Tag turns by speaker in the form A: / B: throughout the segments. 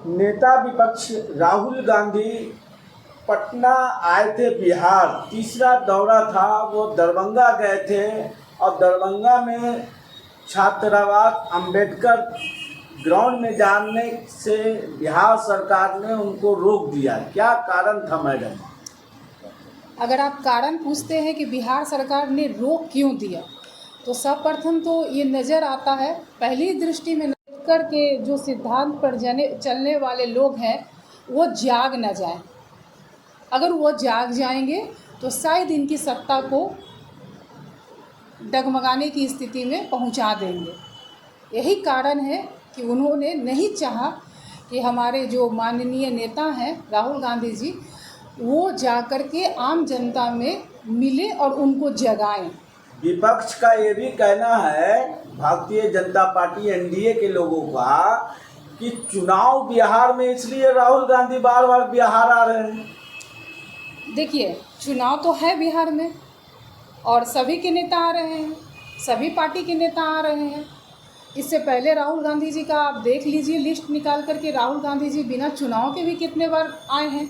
A: नेता विपक्ष राहुल गांधी पटना आए थे बिहार, तीसरा दौरा था। वो दरभंगा गए थे और दरभंगा में छात्रावास अंबेडकर ग्राउंड में जाने से बिहार सरकार ने उनको रोक दिया। क्या कारण था मैडम?
B: अगर आप कारण पूछते हैं कि बिहार सरकार ने रोक क्यों दिया, तो सर्वप्रथम तो ये नज़र आता है, पहली दृष्टि में अम्बेडकर के जो सिद्धांत पर चलने वाले लोग हैं वो जाग न जाएं। अगर वो जाग जाएंगे तो शायद इनकी सत्ता को डगमगाने की स्थिति में पहुंचा देंगे। यही कारण है कि उन्होंने नहीं चाहा कि हमारे जो माननीय नेता हैं राहुल गांधी जी, वो जाकर के आम जनता में मिले और उनको जगाएं।
A: विपक्ष का ये भी कहना है, भारतीय जनता पार्टी एनडीए के लोगों का, कि चुनाव बिहार में इसलिए राहुल गांधी बार बार बिहार आ रहे हैं।
B: देखिए, चुनाव तो है बिहार में और सभी के नेता आ रहे हैं, सभी पार्टी के नेता आ रहे हैं। इससे पहले राहुल गांधी जी का आप देख लीजिए लिस्ट निकाल करके, राहुल गांधी जी बिना चुनाव के भी कितने बार आए हैं।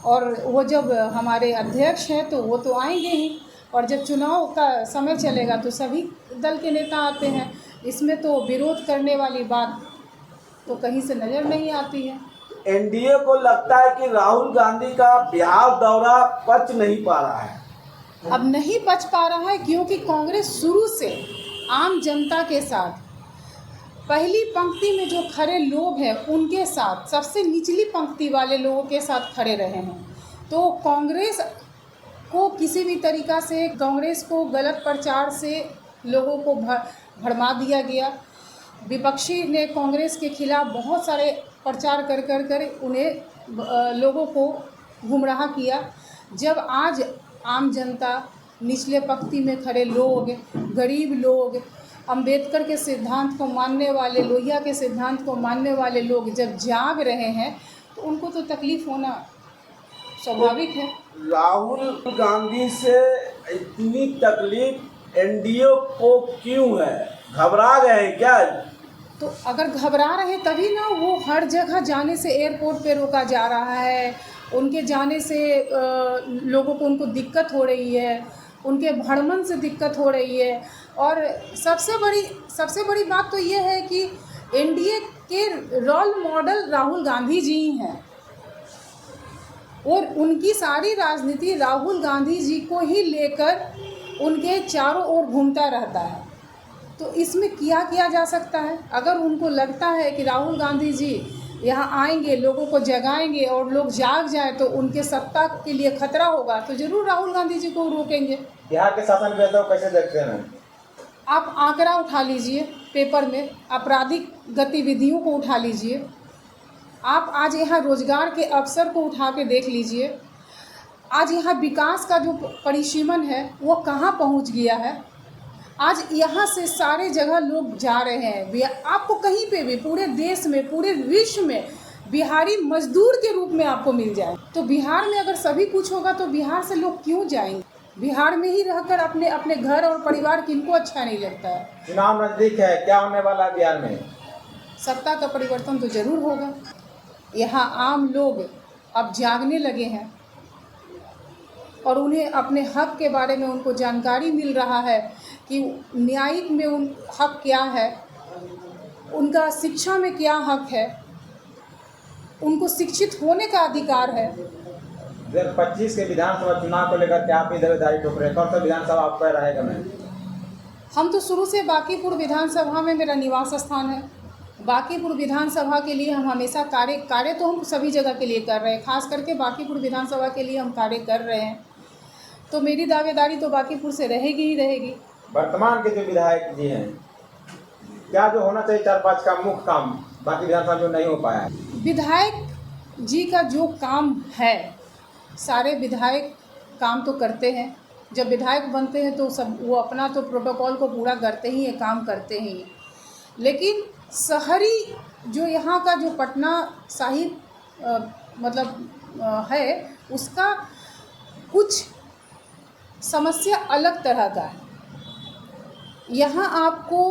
B: और वो जब हमारे अध्यक्ष हैं तो वो तो आएंगे ही, और जब चुनाव का समय चलेगा तो सभी दल के नेता आते हैं। इसमें तो विरोध करने वाली बात तो कहीं से नज़र नहीं आती है।
A: एनडीए को लगता है कि राहुल गांधी का बिहार दौरा पच नहीं पा रहा है।
B: अब नहीं पच पा रहा है क्योंकि कांग्रेस शुरू से आम जनता के साथ, पहली पंक्ति में जो खड़े लोग हैं उनके साथ, सबसे निचली पंक्ति वाले लोगों के साथ खड़े रहे हैं। तो कांग्रेस को किसी भी तरीक़ा से, कांग्रेस को गलत प्रचार से लोगों को भरमा दिया गया। विपक्षी ने कांग्रेस के खिलाफ बहुत सारे प्रचार कर उन्हें लोगों को गुमराह किया। जब आज आम जनता, निचले पंक्ति में खड़े लोग, गरीब लोग, अंबेडकर के सिद्धांत को मानने वाले, लोहिया के सिद्धांत को मानने वाले लोग जब जाग रहे हैं तो उनको तो तकलीफ़ होना स्वाभाविक है।
A: राहुल गांधी से इतनी तकलीफ एनडीए को क्यों है? घबरा गए हैं क्या?
B: तो अगर घबरा रहे तभी ना, वो हर जगह जाने से एयरपोर्ट पे रोका जा रहा है, उनके जाने से लोगों को उनको दिक्कत हो रही है, उनके भ्रमण से दिक्कत हो रही है। और सबसे बड़ी बात तो ये है कि एनडीए के रोल मॉडल राहुल गांधी जी ही हैं और उनकी सारी राजनीति राहुल गांधी जी को ही लेकर उनके चारों ओर घूमता रहता है। तो इसमें क्या किया जा सकता है? अगर उनको लगता है कि राहुल गांधी जी यहाँ आएंगे, लोगों को जगाएंगे और लोग जाग जाएं तो उनके सत्ता के लिए खतरा होगा, तो ज़रूर राहुल गांधी जी को रोकेंगे।
A: बिहार के शासन व्यवस्था को कैसे देखते हैं?
B: आप आंकड़ा उठा लीजिए, पेपर में आपराधिक गतिविधियों को उठा लीजिए, आप आज यहाँ रोजगार के अवसर को उठा के देख लीजिए, आज यहाँ विकास का जो परिसीमन है वो कहाँ पहुँच गया है। आज यहाँ से सारे जगह लोग जा रहे हैं। आपको कहीं पे भी पूरे देश में, पूरे विश्व में बिहारी मजदूर के रूप में आपको मिल जाए। तो बिहार में अगर सभी कुछ होगा तो बिहार से लोग क्यों जाएंगे? बिहार में ही रहकर अपने अपने घर और परिवार किनको अच्छा नहीं लगता है?
A: चुनाव नजदीक है, क्या होने वाला है बिहार में?
B: सत्ता का परिवर्तन तो जरूर होगा। यहाँ आम लोग अब जागने लगे हैं और उन्हें अपने हक के बारे में उनको जानकारी मिल रहा है कि न्यायिक में उन हक क्या है, उनका शिक्षा में क्या हक है, उनको शिक्षित होने का अधिकार है।
A: 2025 के विधानसभा चुनाव को लेकर क्या आप दावेदारी ठोक रहे हैं? कौन सा विधानसभा आपका रहेगा? मैं
B: हम तो शुरू से बांकीपुर विधानसभा में मेरा निवास स्थान है। बांकीपुर विधानसभा के लिए हम हमेशा कार्य तो हम सभी जगह के लिए कर रहे हैं, खास करके बांकीपुर विधानसभा के लिए हम कार्य कर रहे हैं। तो मेरी दावेदारी तो बांकीपुर से रहेगी ही रहेगी।
A: वर्तमान के जो विधायक जी हैं, क्या जो होना चाहिए 4-5 का मुख्य काम बाकी विधानसभा जो नहीं हो पाया है?
B: विधायक जी का जो काम है, सारे विधायक काम तो करते हैं। जब विधायक बनते हैं तो सब वो अपना तो प्रोटोकॉल को पूरा करते ही हैं, काम करते ही। लेकिन शहरी जो यहाँ का जो पटना साहिब है, उसका कुछ समस्या अलग तरह का है। यहाँ आपको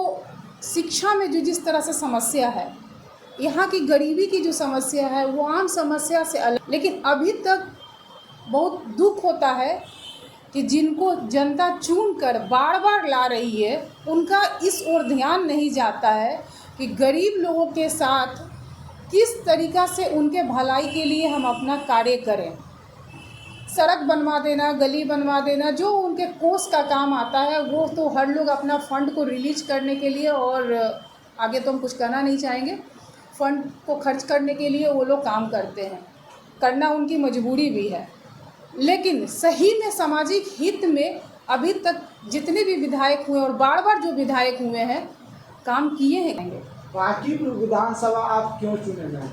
B: शिक्षा में जो जिस तरह से समस्या है, यहाँ की गरीबी की जो समस्या है वो आम समस्या से अलग, लेकिन अभी तक बहुत दुख होता है कि जिनको जनता चुन कर बार बार ला रही है उनका इस ओर ध्यान नहीं जाता है कि गरीब लोगों के साथ किस तरीक़ा से उनके भलाई के लिए हम अपना कार्य करें। सड़क बनवा देना, गली बनवा देना, जो उनके कोष का काम आता है वो तो हर लोग अपना फ़ंड को रिलीज करने के लिए, और आगे तो हम कुछ कहना नहीं चाहेंगे, फ़ंड को खर्च करने के लिए वो लोग काम करते हैं, करना उनकी मजबूरी भी है। लेकिन सही में सामाजिक हित में अभी तक जितने भी विधायक हुए और बार बार जो विधायक हुए हैं काम किए हैं।
A: बांकीपुर विधानसभा आप क्यों चुने मैम?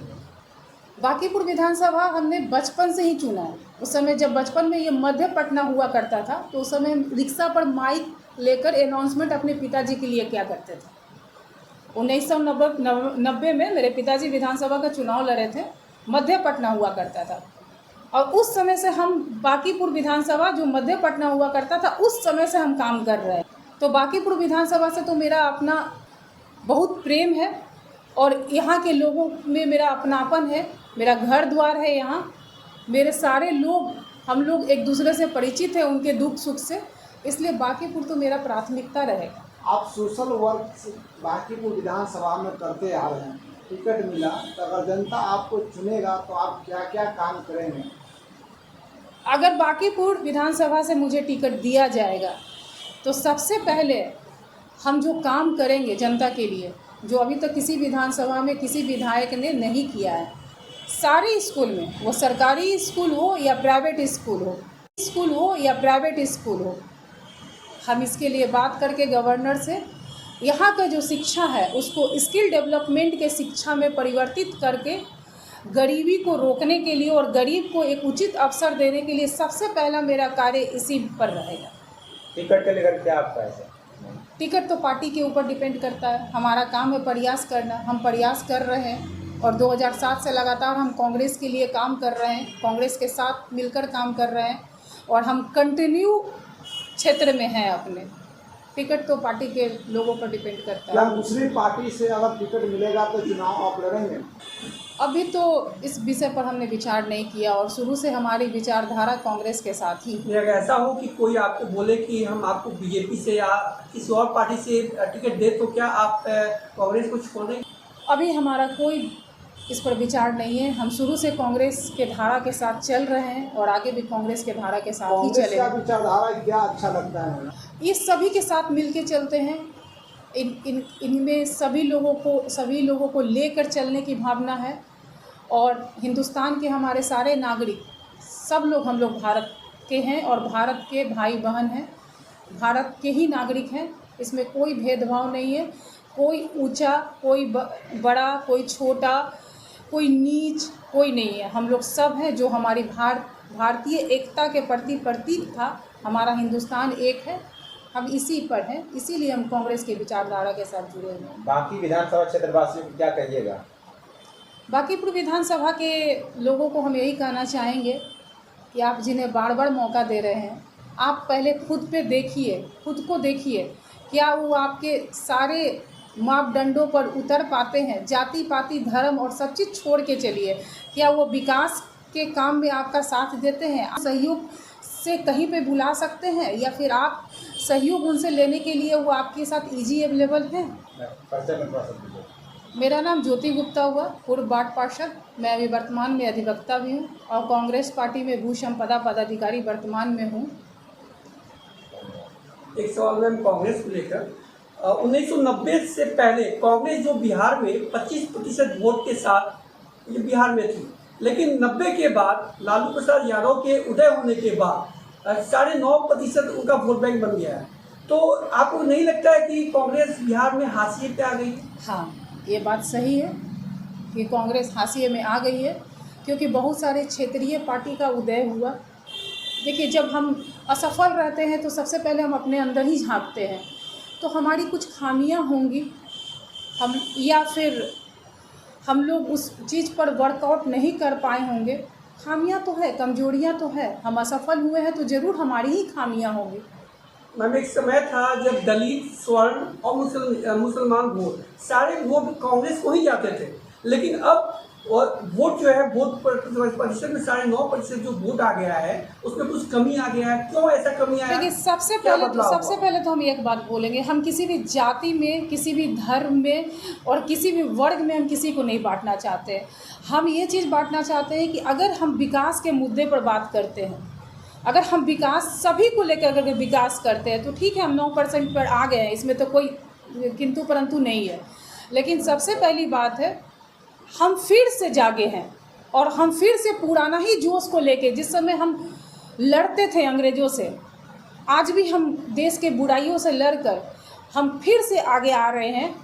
B: बांकीपुर विधानसभा हमने बचपन से ही चुना है। उस समय जब बचपन में ये मध्य पटना हुआ करता था तो उस समय रिक्शा पर माइक लेकर अनाउंसमेंट अपने पिताजी के लिए क्या करते थे। 1990 में मेरे पिताजी विधानसभा का चुनाव लड़े थे, मध्य पटना हुआ करता था, और उस समय से हम बांकीपुर विधानसभा जो मध्य पटना हुआ करता था उस समय से हम काम कर रहे हैं। तो बांकीपुर विधानसभा से तो मेरा अपना बहुत प्रेम है और यहाँ के लोगों में मेरा अपनापन है, मेरा घर द्वार है यहाँ, मेरे सारे लोग, हम लोग एक दूसरे से परिचित हैं उनके दुख सुख से, इसलिए बांकीपुर तो मेरा प्राथमिकता रहेगा।
A: आप सोशल वर्क बांकीपुर विधानसभा में करते आ रहे हैं, टिकट मिला तो अगर जनता आपको चुनेगा तो आप क्या क्या काम करेंगे?
B: अगर बांकीपुर विधानसभा से मुझे टिकट दिया जाएगा तो सबसे पहले हम जो काम करेंगे जनता के लिए, जो अभी तक किसी विधानसभा में किसी विधायक ने नहीं किया है, सारे स्कूल में, वो सरकारी स्कूल हो या प्राइवेट स्कूल हो, हम इसके लिए बात करके गवर्नर से यहाँ का जो शिक्षा है उसको स्किल डेवलपमेंट के शिक्षा में परिवर्तित करके गरीबी को रोकने के लिए और गरीब को एक उचित अवसर देने के लिए सबसे पहला मेरा कार्य इसी पर रहेगा।
C: टिकट के लेकर क्या आपका है?
B: टिकट तो पार्टी के ऊपर डिपेंड करता है, हमारा काम है प्रयास करना, हम प्रयास कर रहे हैं और 2007 से लगातार हम कांग्रेस के लिए काम कर रहे हैं, कांग्रेस के साथ मिलकर काम कर रहे हैं और हम कंटिन्यू क्षेत्र में हैं अपने। टिकट तो पार्टी के लोगों पर डिपेंड करता है।
A: क्या दूसरी पार्टी से अगर टिकट मिलेगा तो चुनाव आप लड़ेंगे?
B: अभी तो इस विषय पर हमने विचार नहीं किया और शुरू से हमारी विचारधारा कांग्रेस के साथ ही।
C: अगर ऐसा हो कि कोई आपको बोले कि हम आपको बीजेपी से या किसी और पार्टी से टिकट दे तो क्या आप कांग्रेस को छोड़ेंगे?
B: अभी हमारा कोई इस पर विचार नहीं है, हम शुरू से कांग्रेस के धारा के साथ चल रहे हैं और आगे भी कांग्रेस के धारा के साथ ही चलेंगे।
A: कांग्रेस का विचारधारा क्या अच्छा लगता है?
B: ये सभी के साथ मिलके चलते हैं, इनमें सभी लोगों को लेकर चलने की भावना है और हिंदुस्तान के हमारे सारे नागरिक, सब लोग, हम लोग भारत के हैं और भारत के भाई बहन हैं, भारत के ही नागरिक हैं, इसमें कोई भेदभाव नहीं है, कोई ऊंचा, कोई बड़ा, कोई छोटा, कोई नीच, कोई नहीं है, हम लोग सब हैं। जो हमारी भारतीय एकता के प्रति प्रतीक था, हमारा हिंदुस्तान एक है, हम इसी पर हैं, इसीलिए हम कांग्रेस के विचारधारा के साथ जुड़े हुए हैं।
C: बाकी विधानसभा क्षेत्रवासियों को क्या कहिएगा?
B: बांकीपुर विधानसभा के लोगों को हम यही कहना चाहेंगे कि आप जिन्हें बार बार मौका दे रहे हैं, आप पहले खुद को देखिए, क्या वो आपके सारे मापदंडों पर उतर पाते हैं? जाति पाति धर्म और सब चीज़ छोड़ के चलिए, क्या वो विकास के काम में आपका साथ देते हैं? आप सहयोग से कहीं पे बुला सकते हैं या फिर आप सहयोग उनसे लेने के लिए वो आपके साथ इजी अवेलेबल हैं? मेरा नाम ज्योति गुप्ता हुआ, पूर्व वार्ड पार्षद। मैं अभी वर्तमान में अधिवक्ता भी हूँ और कांग्रेस पार्टी में भू संपदा पदाधिकारी वर्तमान में हूँ।
C: एक सवाल मैम कांग्रेस को लेकर, 1990 से पहले कांग्रेस जो बिहार में 25% वोट के साथ ये बिहार में थी, लेकिन 90 के बाद लालू प्रसाद यादव के उदय होने के बाद 9.5% उनका वोट बैंक बन गया है। तो आपको नहीं लगता है कि कांग्रेस बिहार में हाशिए पे आ गई?
B: हाँ, ये बात सही है कि कांग्रेस हाशिए में आ गई है, क्योंकि बहुत सारे क्षेत्रीय पार्टी का उदय हुआ। देखिए, जब हम असफल रहते हैं तो सबसे पहले हम अपने अंदर ही झांकते हैं, तो हमारी कुछ खामियां होंगी, हम या फिर हम लोग उस चीज़ पर वर्कआउट नहीं कर पाए होंगे। खामियां तो है, कमजोरियां तो है, हम असफल हुए हैं तो ज़रूर हमारी ही खामियां होंगी।
C: मैम, एक समय था जब दलित, स्वर्ण और मुसलमान वोट, सारे वोट कांग्रेस को ही जाते थे, लेकिन अब और वोट जो है वोट प्रतिशत में 9.5% जो वोट आ गया है उसमें कुछ कमी आ गया है। क्यों ऐसा कमी आया?
B: देखिए, सबसे
C: क्या
B: पहले
C: बदलाव हुआ?
B: तो हम एक बात बोलेंगे, हम किसी भी जाति में, किसी भी धर्म में और किसी भी वर्ग में हम किसी को नहीं बांटना चाहते। हम ये चीज़ बांटना चाहते हैं कि अगर हम विकास के मुद्दे पर बात करते हैं, अगर हम विकास सभी को लेकर अगर विकास करते हैं तो ठीक है, हम 9% पर आ गए हैं, इसमें तो कोई किंतु परंतु नहीं है। लेकिन सबसे पहली बात है, हम फिर से जागे हैं और हम फिर से पुराना ही जोश को लेके, जिस समय हम लड़ते थे अंग्रेज़ों से, आज भी हम देश के बुराइयों से लड़कर हम फिर से आगे आ रहे हैं